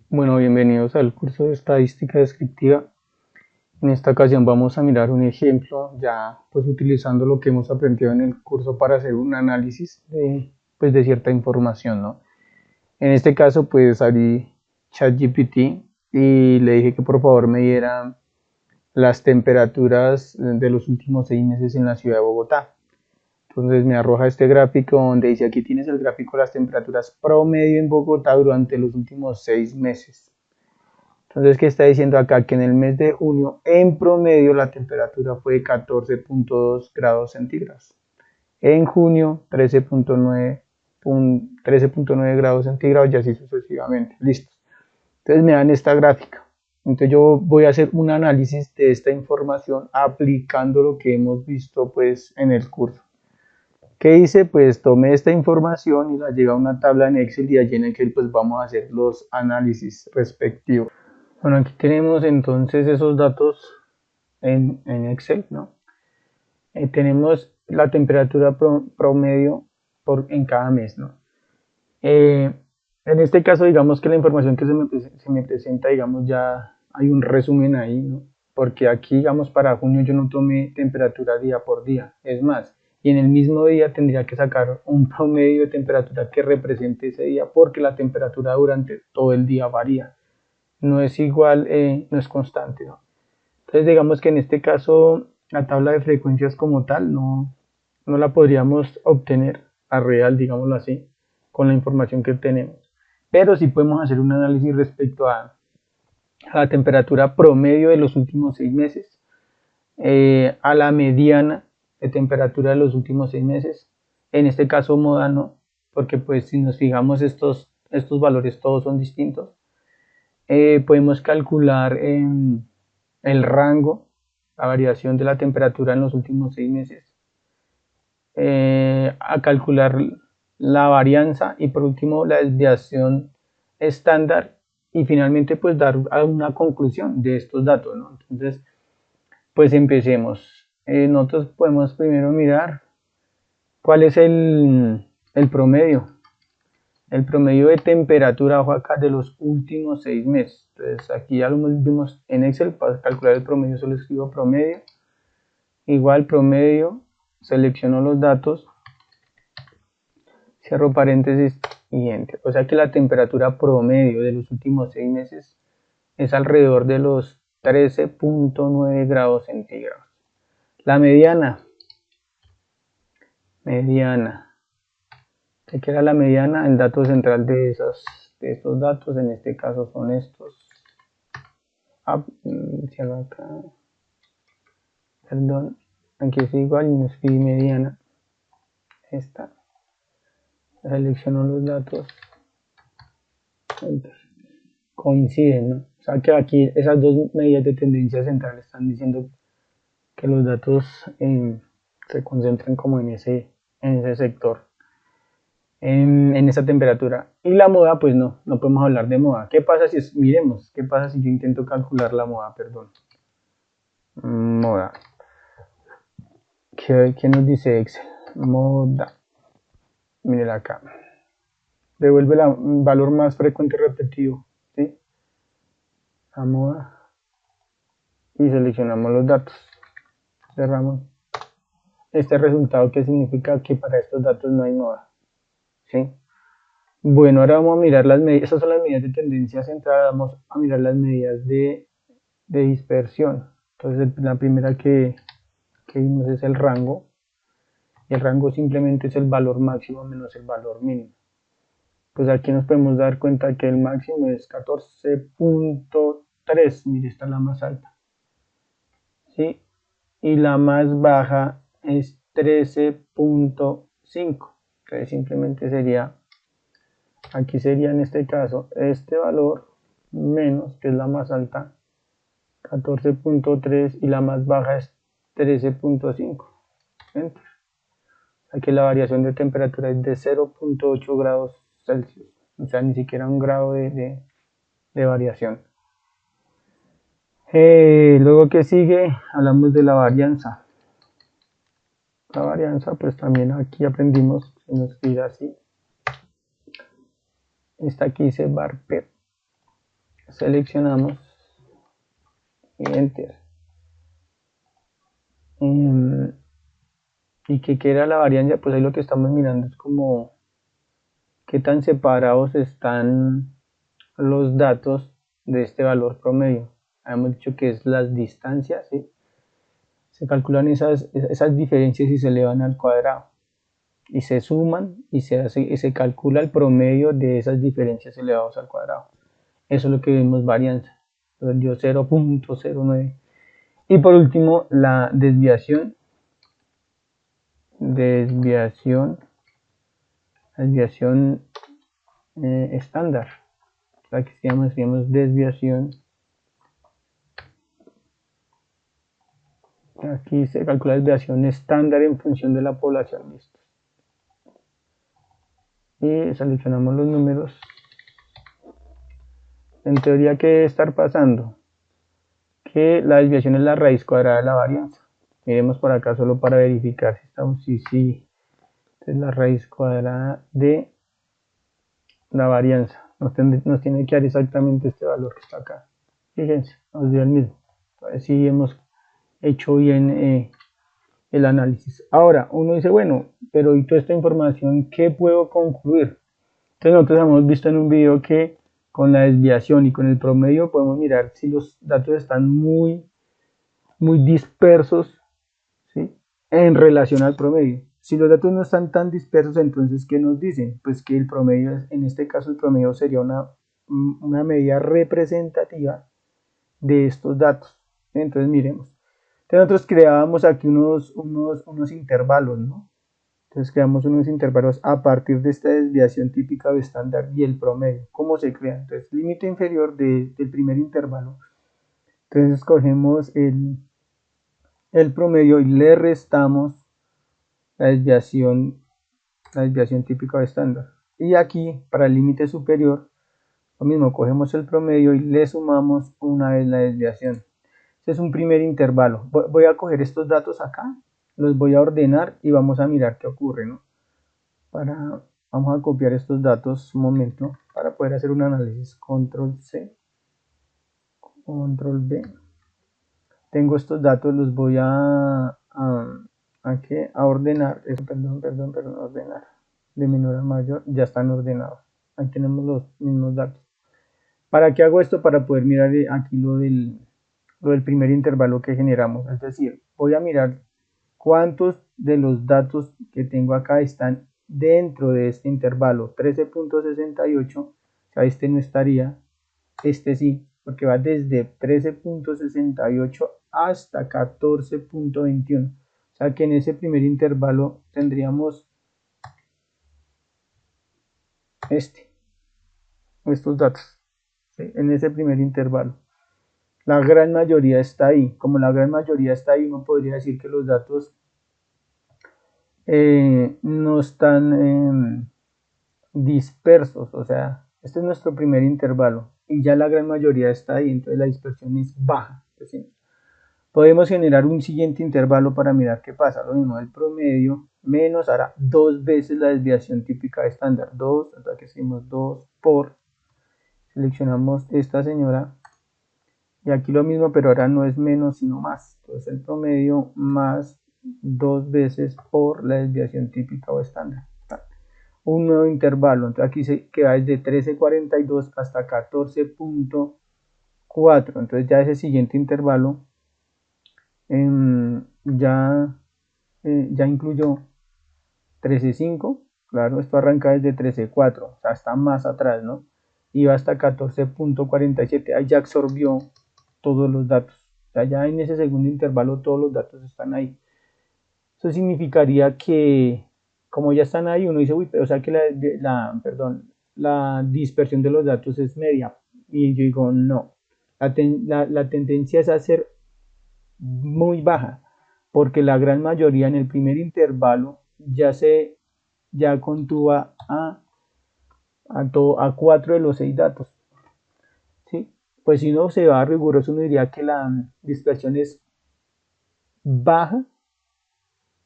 Bueno, bienvenidos al curso de estadística descriptiva. En esta ocasión vamos a mirar un ejemplo, ya pues utilizando lo que hemos aprendido en el curso para hacer un análisis de cierta información, ¿no? En este caso pues abrí ChatGPT y le dije que por favor me diera las temperaturas de los últimos 6 meses en la ciudad de Bogotá. Entonces me arroja este gráfico donde dice aquí tienes el gráfico de las temperaturas promedio en Bogotá durante los últimos 6 meses. Entonces, ¿qué está diciendo acá? Que en el mes de junio, en promedio, la temperatura fue de 14.2 grados centígrados. En junio, 13.9 grados centígrados y así sucesivamente. Listo. Entonces me dan esta gráfica. Entonces yo voy a hacer un análisis de esta información aplicando lo que hemos visto pues en el curso. ¿Qué hice? Pues tomé esta información y la llevé a una tabla en Excel y allí en Excel pues vamos a hacer los análisis respectivos. Bueno, aquí tenemos entonces esos datos en Excel, ¿no? Tenemos la temperatura promedio en cada mes, ¿no? Eh, en este caso, digamos que la información que se me presenta, digamos, ya hay un resumen ahí, ¿no? Porque aquí, digamos, para junio yo no tomé temperatura día por día, es más, y en el mismo día tendría que sacar un promedio de temperatura que represente ese día, porque la temperatura durante todo el día varía, no es igual, no es constante, ¿no? Entonces digamos que en este caso la tabla de frecuencias como tal no la podríamos obtener a real, digámoslo así, con la información que tenemos. Pero sí podemos hacer un análisis respecto a la temperatura promedio de los últimos 6 meses, a la mediana de temperatura de los últimos 6 meses, en este caso moda no, porque pues si nos fijamos estos valores todos son distintos. Podemos calcular el rango, la variación de la temperatura en los últimos 6 meses, a calcular la varianza y por último la desviación estándar y finalmente pues dar una conclusión de estos datos, ¿no? Entonces pues empecemos. Nosotros podemos primero mirar cuál es el promedio. El promedio de temperatura bajo acá de los últimos 6 meses. Entonces aquí ya lo vimos en Excel. Para calcular el promedio solo escribo promedio. Igual promedio. Selecciono los datos. Cierro paréntesis y enter. O sea que la temperatura promedio de los últimos 6 meses es alrededor de los 13.9 grados centígrados. La mediana. Mediana. ¿Qué queda la mediana? El dato central de estos datos, en este caso son estos. Cierro acá, perdón, aquí es igual y no escribí mediana, esta, selecciono los datos, enter. Coinciden, ¿no? O sea que aquí esas dos medidas de tendencia central están diciendo que los datos se concentran como en ese sector, en esa temperatura. Y la moda, pues no podemos hablar de moda. ¿Qué pasa si miremos, qué pasa si yo intento calcular la moda, perdón? Moda. ¿Qué nos dice Excel? Moda. Miren acá. Devuelve el valor más frecuente repetido, ¿sí? A moda. Y seleccionamos los datos. Cerramos. Este resultado que significa que para estos datos no hay moda, ¿sí? Bueno, ahora vamos a mirar las medidas. Estas son las medidas de tendencia central. Vamos a mirar las medidas de dispersión. Entonces, la primera que vimos es el rango. Y el rango simplemente es el valor máximo menos el valor mínimo. Pues aquí nos podemos dar cuenta que el máximo es 14.3, mire, esta es la más alta, ¿sí? Y la más baja es 13.5, entonces simplemente sería, aquí sería en este caso, este valor menos, que es la más alta, 14.3 y la más baja es 13.5. Aquí la variación de temperatura es de 0.8 grados Celsius, o sea, ni siquiera un grado de variación. Luego que sigue, hablamos de la varianza. La varianza, pues también aquí aprendimos, se nos escribe así. Esta aquí dice varpet. seleccionamos y enter. Y que queda la varianza, pues ahí lo que estamos mirando es como qué tan separados están los datos de este valor promedio. Habíamos dicho que es las distancias, ¿sí? Se calculan esas diferencias y se elevan al cuadrado. Y se suman y se calcula el promedio de esas diferencias elevadas al cuadrado. Eso es lo que vemos varianza. Entonces dio 0.09. Y por último, la desviación. Desviación estándar. Aquí se llama desviación. Aquí se calcula desviación estándar en función de la población. Listo. Y seleccionamos los números. En teoría, ¿qué debe estar pasando? Que la desviación es la raíz cuadrada de la varianza. Miremos por acá solo para verificar si estamos, sí. Esta es la raíz cuadrada de la varianza. Nos tiene que dar exactamente este valor que está acá. Fíjense, nos dio el mismo. Entonces sí hemos hecho bien el análisis. Ahora, uno dice, bueno, pero y toda esta información, ¿qué puedo concluir? Entonces nosotros hemos visto en un video que con la desviación y con el promedio podemos mirar si los datos están muy dispersos, ¿sí? En relación al promedio. Si los datos no están tan dispersos, entonces, ¿qué nos dicen? Pues que el promedio, en este caso el promedio sería una medida representativa de estos datos. Entonces, miremos. Entonces, nosotros creábamos aquí unos intervalos, ¿no? Entonces, creamos unos intervalos a partir de esta desviación típica o estándar y el promedio. ¿Cómo se crea? Entonces, límite inferior del primer intervalo. Entonces, escogemos el promedio y le restamos la desviación típica o estándar. Y aquí, para el límite superior, lo mismo, cogemos el promedio y le sumamos una vez la desviación. Este es un primer intervalo. Voy a coger estos datos acá, los voy a ordenar y vamos a mirar qué ocurre, ¿no? Vamos a copiar estos datos un momento para poder hacer un análisis. Control C, Control V. Tengo estos datos, los voy a ordenar. Ordenar. De menor a mayor, ya están ordenados. Ahí tenemos los mismos datos. ¿Para qué hago esto? Para poder mirar aquí lo del primer intervalo que generamos. Es decir, voy a mirar cuántos de los datos que tengo acá están dentro de este intervalo. 13.68, o sea, este no estaría, este sí, porque va desde 13.68 hasta 14.21. O sea que en ese primer intervalo tendríamos estos datos, ¿sí? En ese primer intervalo. La gran mayoría está ahí. Como la gran mayoría está ahí, uno podría decir que los datos no están dispersos. O sea, este es nuestro primer intervalo y ya la gran mayoría está ahí, entonces la dispersión es baja. ¿Sí? Podemos generar un siguiente intervalo para mirar qué pasa. Lo mismo, el promedio menos hará 2 veces la desviación típica estándar. 2, entonces aquí hicimos 2 por, seleccionamos esta señora. Y aquí lo mismo, pero ahora no es menos, sino más. Entonces el promedio más 2 veces por la desviación típica o estándar. Un nuevo intervalo. Entonces aquí que va desde 13.42 hasta 14.4. Entonces ya ese siguiente intervalo ya incluyó 13.5. Claro, esto arranca desde 13.4. O sea, está más atrás, ¿no? Y va hasta 14.47. Ahí ya absorbió todos los datos. O sea, ya en ese segundo intervalo todos los datos están ahí. Eso significaría que, como ya están ahí, uno dice, uy, pero o sea que la dispersión de los datos es media. Y yo digo, no. La tendencia es a ser muy baja, porque la gran mayoría en el primer intervalo ya contuvo a 4 de los 6 datos. ¿Sí? Pues si uno se va a riguroso, uno diría que la dispersión es baja,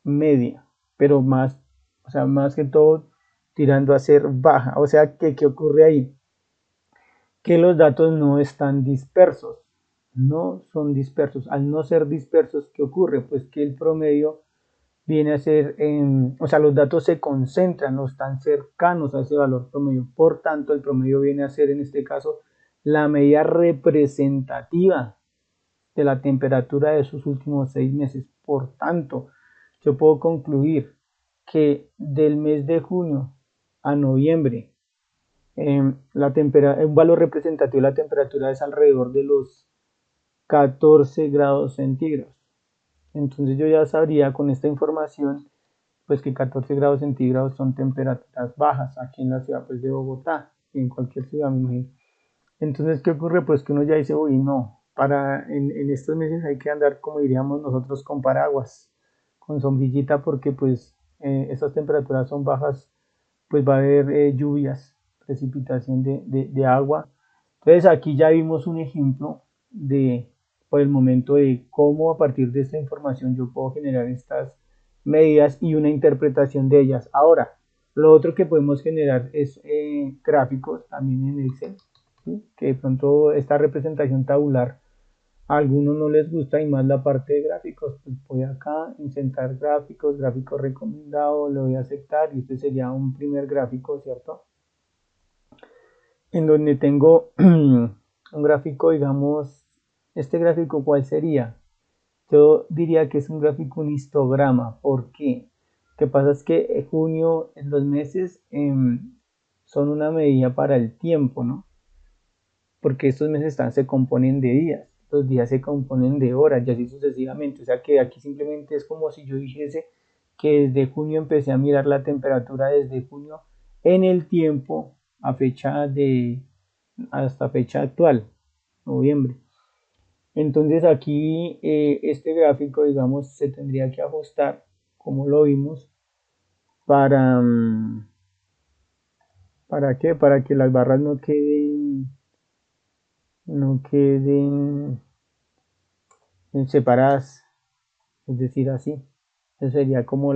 media, pero más, o sea, más que todo tirando a ser baja. O sea, ¿qué ocurre ahí? que los datos no están dispersos, no son dispersos. Al no ser dispersos, ¿qué ocurre? Pues que el promedio viene a ser, o sea, los datos se concentran, no están cercanos a ese valor promedio. Por tanto, el promedio viene a ser, en este caso, la medida representativa de la temperatura de sus últimos 6 meses. Por tanto, yo puedo concluir que del mes de junio a noviembre, un valor representativo de la temperatura es alrededor de los 14 grados centígrados. Entonces yo ya sabría con esta información pues que 14 grados centígrados son temperaturas bajas aquí en la ciudad pues de Bogotá y en cualquier ciudad. Entonces, ¿qué ocurre? Pues que uno ya dice, uy, no, en estos meses hay que andar, como diríamos nosotros, con paraguas, con sombrillita, porque pues estas temperaturas son bajas, pues va a haber lluvias, precipitación de agua. Entonces, aquí ya vimos un ejemplo por el momento, de cómo a partir de esta información yo puedo generar estas medidas y una interpretación de ellas. Ahora, lo otro que podemos generar es gráficos también en Excel, ¿sí? Que de pronto esta representación tabular a algunos no les gusta y más la parte de gráficos. Pues voy acá, insertar gráficos, gráfico recomendado, lo voy a aceptar y este sería un primer gráfico, ¿cierto? En donde tengo un gráfico, digamos, este gráfico, ¿cuál sería? Yo diría que es un gráfico, un histograma. ¿Por qué? Lo que pasa es que junio, en los meses, son una medida para el tiempo, ¿no? Porque estos meses se componen de días, los días se componen de horas y así sucesivamente. O sea que aquí simplemente es como si yo dijese que desde junio empecé a mirar la temperatura desde junio en el tiempo a fecha hasta fecha actual, noviembre. Entonces aquí este gráfico, digamos, se tendría que ajustar, como lo vimos, para, ¿para qué? Para que las barras no queden separadas, es decir, así. Eso sería como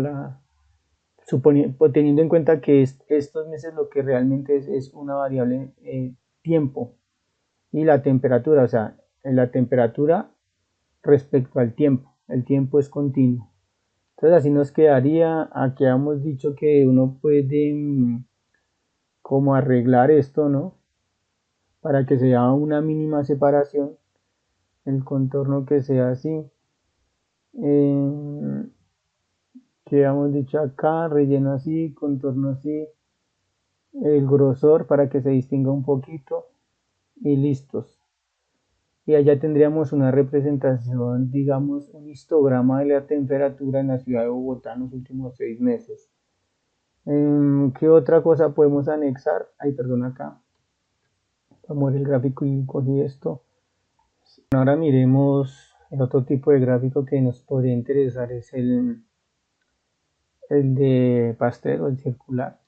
teniendo en cuenta que estos meses lo que realmente es una variable tiempo y la temperatura, o sea, la temperatura respecto al tiempo. El tiempo es continuo. Entonces así nos quedaría. Aquí hemos dicho que uno puede como arreglar esto, ¿no? Para que sea una mínima separación, el contorno que sea así. Eh, que hemos dicho acá, relleno así, contorno así, el grosor para que se distinga un poquito y listos. Y allá tendríamos una representación, digamos, un histograma de la temperatura en la ciudad de Bogotá en los últimos 6 meses. ¿Qué otra cosa podemos anexar? Ay, perdón, acá. Vamos a ver el gráfico y cogí esto. Ahora miremos el otro tipo de gráfico que nos podría interesar, es el de pastel o el circular.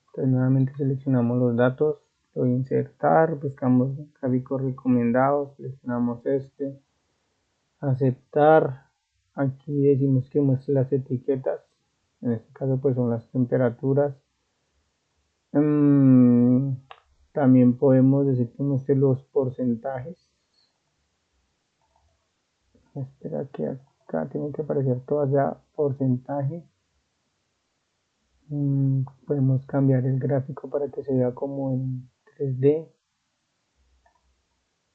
Entonces nuevamente seleccionamos los datos, lo voy a insertar, buscamos gráficos recomendados, seleccionamos este, aceptar. Aquí decimos que muestre las etiquetas, en este caso pues son las temperaturas. También podemos decir que muestre los porcentajes. Espera que acá tiene que aparecer todas ya porcentaje. Podemos cambiar el gráfico para que se vea como en 3D.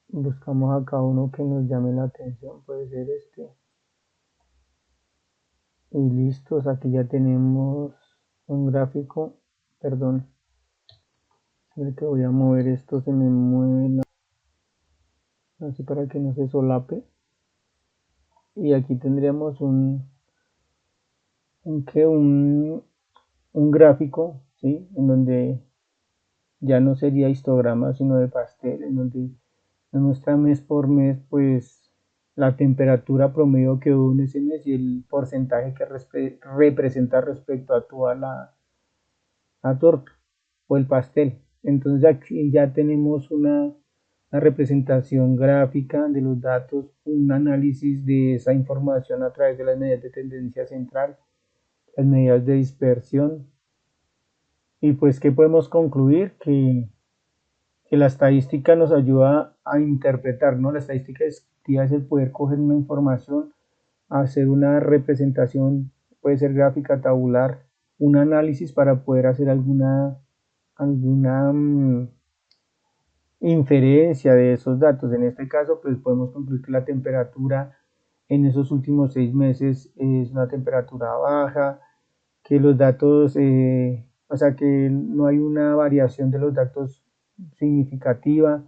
Buscamos acá uno que nos llame la atención, puede ser este. Y listos, aquí ya tenemos un gráfico, perdón, que voy a mover esto, se me mueve así para que no se solape. Y aquí tendríamos un gráfico, ¿sí? En donde ya no sería histograma, sino de pastel, en donde nos muestra mes por mes, pues la temperatura promedio que hubo en ese mes y el porcentaje que representa respecto a toda la torta o el pastel. Entonces aquí ya tenemos una representación gráfica de los datos, un análisis de esa información a través de las medidas de tendencia central, las medidas de dispersión. Y pues, ¿qué podemos concluir? Que que la estadística nos ayuda a interpretar, ¿no? La estadística descriptiva es el poder coger una información, hacer una representación, puede ser gráfica, tabular, un análisis para poder hacer alguna inferencia de esos datos. En este caso, pues podemos concluir que la temperatura en esos últimos 6 meses es una temperatura baja, que los datos, o sea, que no hay una variación de los datos significativa.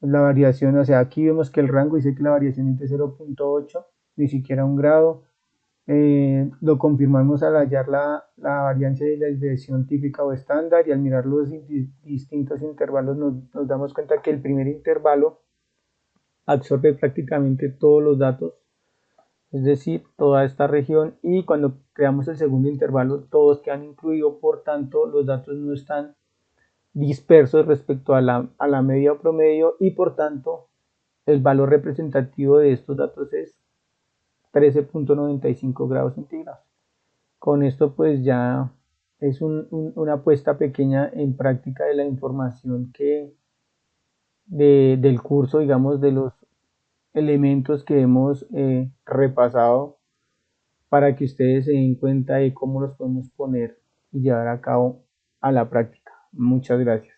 La variación, o sea, aquí vemos que el rango dice que la variación es de 0,8, ni siquiera 1 grado. Lo confirmamos al hallar la varianza de la desviación típica o estándar, y al mirar los distintos intervalos nos damos cuenta que el primer intervalo absorbe prácticamente todos los datos, es decir, toda esta región, y cuando creamos el segundo intervalo todos quedan incluidos, por tanto los datos no están dispersos respecto a la media o promedio, y por tanto el valor representativo de estos datos es 13,95 grados centígrados. Con esto pues ya es una puesta pequeña en práctica de la información del curso, digamos, de los elementos que hemos repasado, para que ustedes se den cuenta de cómo los podemos poner y llevar a cabo a la práctica. Muchas gracias.